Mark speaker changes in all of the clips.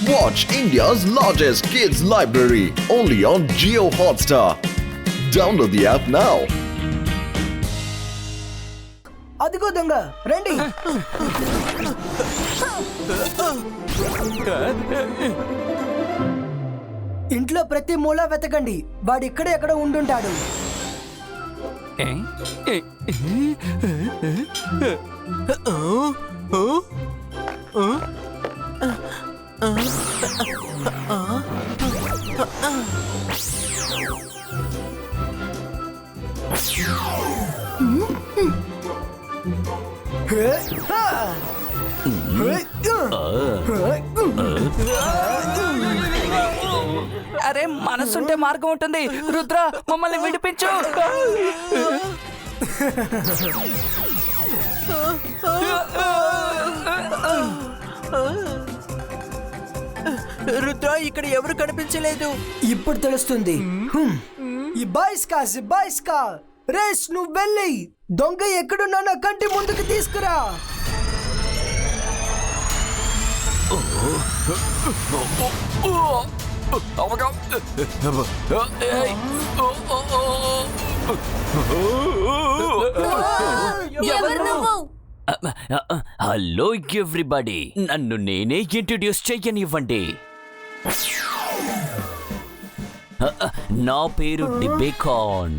Speaker 1: Watch India's largest kids library only on Jio Hotstar. Download the app now.
Speaker 2: అదిగో దొంగ రండి. ఇంట్లో ప్రతి మూల వెతకండి, వాడు ఇక్కడే ఎక్కడ ఉండుంటాడు.
Speaker 3: అరే మనసుంటే మార్గం ఉంటుంది. రుద్ర మమ్మల్ని విడిపించు.
Speaker 4: రుద్ర ఇక్కడ ఎవరు కనిపించలేదు.
Speaker 2: ఇప్పుడు తెలుస్తుంది. ఈ బాయ్స్కా రేస్, నువ్వు వెళ్ళి దొంగ ఎక్కడున్నా నా కంటి ముందుకు తీసుకురా.
Speaker 5: హలో ఎవ్రీబడి, నన్ను నేనే ఇంట్రడ్యూస్ చెయ్యనివ్వండి. నా పేరు డిబేకాన్.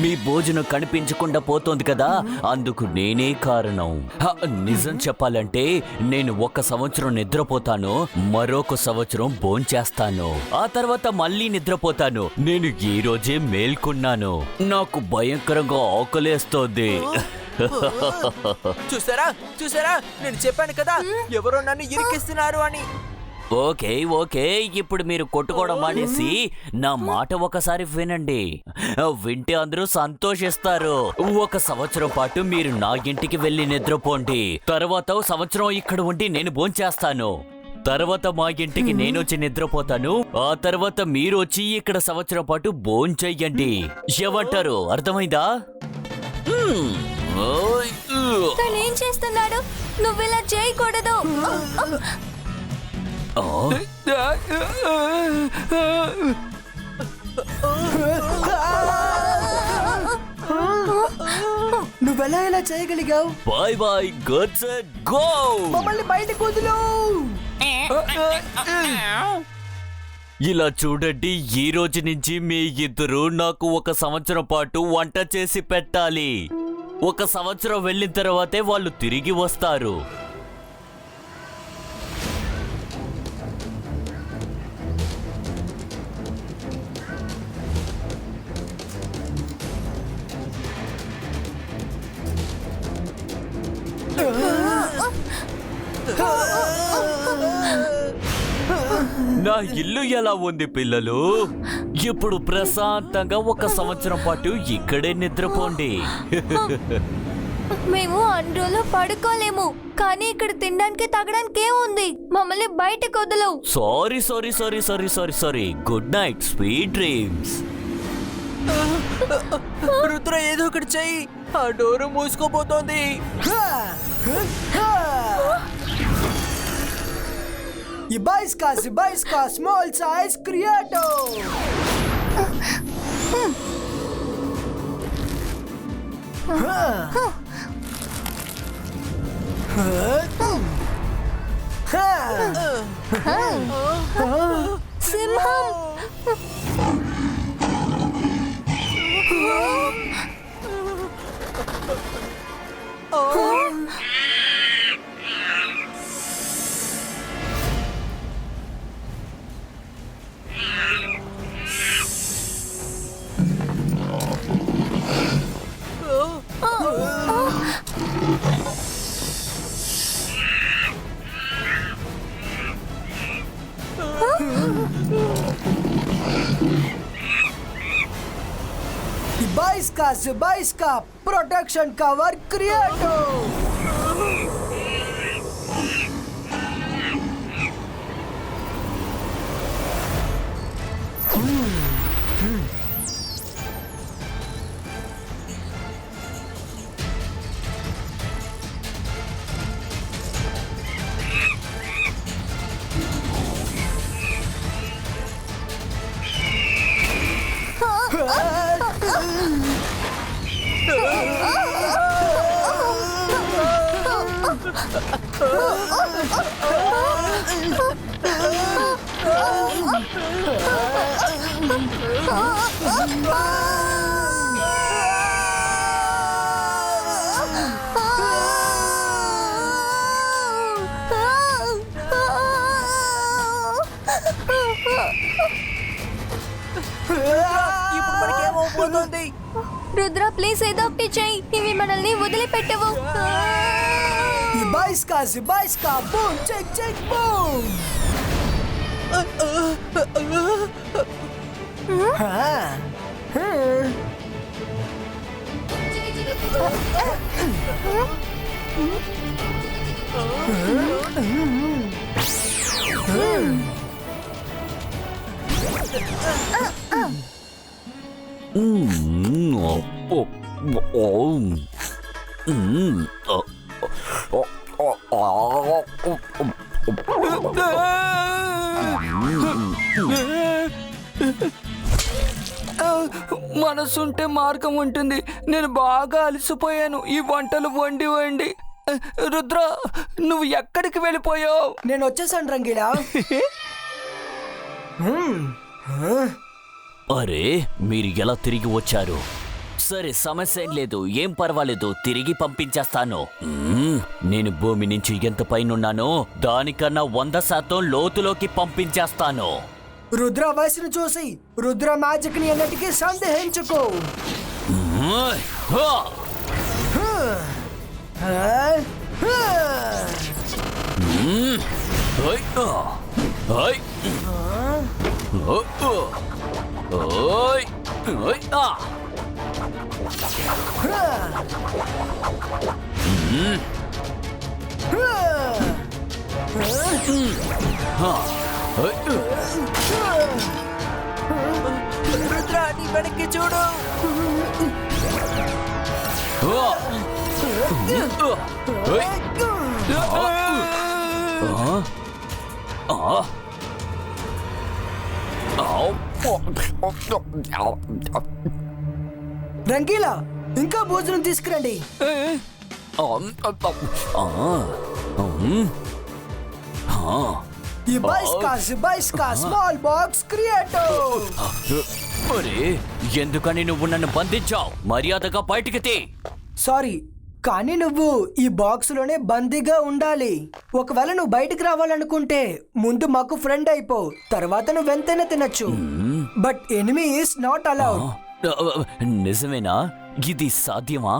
Speaker 5: మీ భోజనం కనిపించకుండా పోతోంది కదా, అందుకు నేనే కారణం. నిజం చెప్పాలంటే నేను 1 సంవత్సరం నిద్రపోతాను, మరొక సంవత్సరం భోంచేస్తాను, ఆ తర్వాత మళ్ళీ నిద్రపోతాను. నేను ఈ రోజే మేల్కొన్నాను. నాకు భయంకరంగా ఆకలేస్తోంది.
Speaker 4: చూసారా నేను చెప్పాను కదా ఎవరో నన్ను ఇరికిస్తున్నారు అని.
Speaker 5: ఓకే, ఇప్పుడు మీరు కొట్టుకోవడం మానేసి నా మాట ఒకసారి వినండి. వింటే అందరూ సంతోషిస్తారు. 1 సంవత్సరం పాటు మీరు నా ఇంటికి వెళ్ళి నిద్రపోండి, తర్వాత 1 సంవత్సరం ఇక్కడ ఉండి నేను భోంచేస్తాను, తర్వాత మా ఇంటికి నేను వచ్చి నిద్రపోతాను, ఆ తర్వాత మీరు వచ్చి ఇక్కడ 1 సంవత్సరం పాటు భోంచెయ్యండి. ఏమంటారు? అర్థమైందా?
Speaker 6: ఏం చేస్తున్నాడు? నువ్వు ఇలా చేయకూడదు.
Speaker 2: నువ్వెలా ఇలా చేయగలిగావు?
Speaker 5: Boy guts it go.
Speaker 2: మమ్మల్ని బయటకు వదిలు.
Speaker 5: ఇలా చూడండి, ఈ రోజు నుంచి మీ ఇద్దరు నాకు 1 సంవత్సరం పాటు వంట చేసి పెట్టాలి. 1 సంవత్సరం వెళ్ళిన తర్వాతే వాళ్ళు తిరిగి వస్తారు. నా ఇల్లు ఎలా ఉంది పిల్లలు? ఇప్పుడు ప్రశాంతంగా 1 సంవత్సరం పాటు ఇక్కడే నిద్రపోండి.
Speaker 6: మేము అండ్రోలో పడుకోలేము, కానీ ఇక్కడ తినడానికి తాగడానికి ఏముంది? మమ్మల్ని బయటకు వదలవు.
Speaker 5: Sorry. Good night, sweet dreams.
Speaker 4: Rudra ఏదో ఒకటి చెయ్యి, ఆ డోరు మూసుకోపోతోంది.
Speaker 2: ఈ బాయ్స్కా స్మాల్ సైజ్ క్రియేటో.
Speaker 6: సింహం.
Speaker 2: బాయ్స్కా ప్రొటెక్షన్ కవర్ క్రియేటో.
Speaker 4: ఇప్పుడు మనకేమవుతుంది?
Speaker 6: రుద్ర ప్లీజ్ ఏదో ఒకటి చెయ్యి, ఇవి మనల్ని వదిలిపెట్టవు.
Speaker 2: Zibaiska, boom, check, boom!
Speaker 3: మనసుంటే మార్గం ఉంటుంది. నేను బాగా అలసిపోయాను ఈ వంటలు వండి. రుద్ర, నువ్వు ఎక్కడికి వెళ్ళిపోయావు?
Speaker 2: నేను వచ్చేసాను రంగీలా.
Speaker 5: అరే, మీరు ఎలా తిరిగి వచ్చారు? సరే, సమస్య ఏం లేదు, ఏం పర్వాలేదు, తిరిగి పంపించేస్తాను. నేను భూమి నుంచి ఎంత పైనున్నానో దానికన్నా 100% లోతులోకి పంపించేస్తాను.
Speaker 2: రుద్ర వయసును చూసి రుద్ర మ్యాజిక్ ని అన్నిటికీ సందేహించుకో.
Speaker 4: రుద్ర, నీ వెనక్కి చూడు.
Speaker 2: రంగీలా, ఇంకా భోజనం తీసుకురండి. Zibaiska, small box creator.
Speaker 5: అరే, ఎందుకని నువ్వు నన్ను బంధించావు? మర్యాదగా బయటికి తీ.
Speaker 2: సారీ, కానీ నువ్వు ఈ బాక్స్ లోనే బందీగా ఉండాలి. ఒకవేళ నువ్వు బయటికి రావాలనుకుంటే ముందు మాకు ఫ్రెండ్ అయిపో, తర్వాత నువ్వు ఎంతైనా తినచ్చు. But enemy is not allowed.
Speaker 5: నిజమేనా? ఇది సాధ్యమా?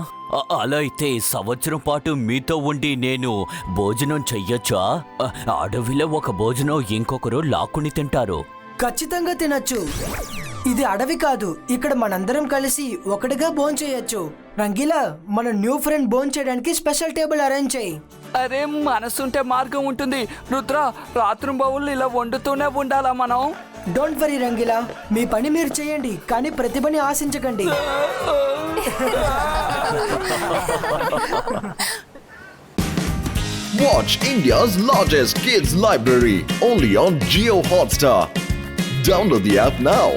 Speaker 5: అలా అయితే సంవత్సరం పాటు మీతో ఉండి నేను భోజనం చెయ్యొచ్చా? అడవిలో ఒక భోజనం ఇంకొకరు లాక్కుని తింటారు.
Speaker 2: ఖచ్చితంగా తినచ్చు. ఇది అడవి కాదు, ఇక్కడ మనందరం కలిసి ఒకటిగా భోంచేయచ్చు. రంగీలా, మన న్యూ ఫ్రెండ్ భోంచేయడానికి స్పెషల్ టేబుల్ అరేంజ్ చేయి.
Speaker 3: అరే, మనసుంటే మార్గం ఉంటుంది. రుద్ర, రాత్రింబవళ్ళు ఇలా వండుతూనే ఉండాలా మనం?
Speaker 2: డోంట్ వరీ రంగీలా, మీ పని మీరు చేయండి, కానీ ప్రతిభని ఆశించకండి.
Speaker 1: Watch India's largest kids library only on Jio Hotstar. Download the app now.